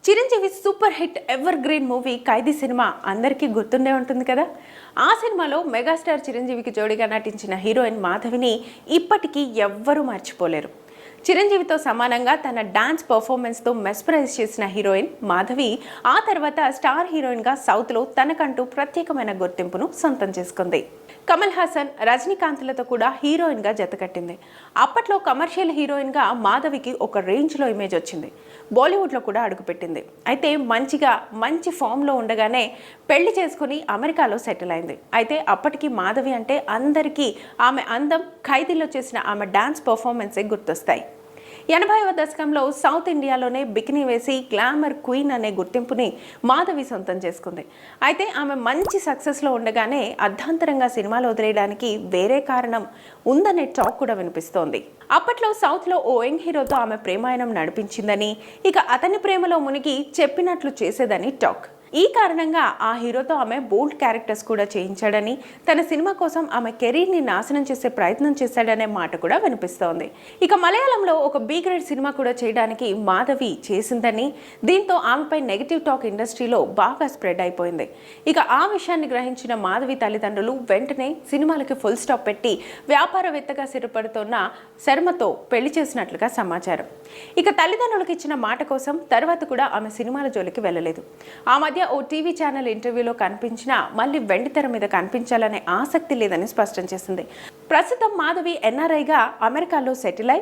Chiranjeevi super hit ever green movie Khaidi cinema అందరికీ గుర్తుండే ఉంటుంది కదా. ఆ సినిమాలో మెగాస్టార్ చిరంజీవికి జోడిగా నటించిన హీరోయిన్ మాధవిని ఇప్పటికీ ఎవ్వరూ మర్చిపోలేరు. చిరంజీవితో సమానంగా తన డాన్స్ పర్ఫార్మెన్స్తో మెస్పరైజ్ చేసిన హీరోయిన్ మాధవి ఆ తర్వాత స్టార్ హీరోయిన్గా సౌత్లో తనకంటూ ప్రత్యేకమైన గుర్తింపును సొంతం చేసుకుంది. కమల్ హాసన్, రజనీకాంత్లతో కూడా హీరోయిన్గా జతకట్టింది. అప్పట్లో కమర్షియల్ హీరోయిన్గా మాధవికి ఒక రేంజ్లో ఇమేజ్ వచ్చింది. బాలీవుడ్లో కూడా అడుగుపెట్టింది. అయితే మంచి ఫామ్లో ఉండగానే పెళ్లి చేసుకుని అమెరికాలో సెటిల్ అయింది. అయితే అప్పటికి మాధవి అంటే అందరికీ ఆమె అందం, ఖైదీలో చేసిన ఆమె డాన్స్ పర్ఫార్మెన్సే గుర్తొస్తాయి. 80వ దశకంలో సౌత్ ఇండియాలోనే బికినీ వేసి గ్లామర్ క్వీన్ అనే గుర్తింపుని మాధవి సొంతం చేసుకుంది. అయితే ఆమె మంచి సక్సెస్లో ఉండగానే అర్ధాంతరంగా సినిమాలు వదిలేయడానికి వేరే కారణం ఉందనే టాక్ కూడా వినిపిస్తోంది. అప్పట్లో సౌత్లో ఓ యంగ్ హీరోతో ఆమె ప్రేమాయణం నడిపించిందని, ఇక అతని ప్రేమలో మునిగి చెప్పినట్లు చేసేదని టాక్. ఈ కారణంగా ఆ హీరోతో ఆమె బోల్డ్ క్యారెక్టర్స్ కూడా చేయించాడని, తన సినిమా కోసం ఆమె కెరీర్ని నాశనం చేసే ప్రయత్నం చేశాడనే మాట కూడా వినిపిస్తోంది. ఇక మలయాళంలో ఒక బి గ్రేడ్ సినిమా కూడా చేయడానికి మాధవి చేసిందని, దీంతో ఆమెపై నెగిటివ్ టాక్ ఇండస్ట్రీలో బాగా స్ప్రెడ్ అయిపోయింది. ఇక ఆ విషయాన్ని గ్రహించిన మాధవి తల్లిదండ్రులు వెంటనే సినిమాలకి ఫుల్ స్టాప్ పెట్టి వ్యాపారవేత్తగా స్థిరపడుతున్న శర్మతో పెళ్లి చేసినట్లుగా సమాచారం. ఇక తల్లిదండ్రులకు ఇచ్చిన మాట కోసం తర్వాత కూడా ఆమె సినిమాల జోలికి వెళ్ళలేదు. ఆ మధ్య ఓ టీవీ ఛానల్ ఇంటర్వ్యూలో కనిపించినా మళ్ళీ వెండితెర మీద కనిపించాలనే ఆసక్తి లేదని స్పష్టం చేసింది. ప్రస్తుతం మాధవి ఎన్ఆర్ఐగా అమెరికాలో సెటిల్ అయి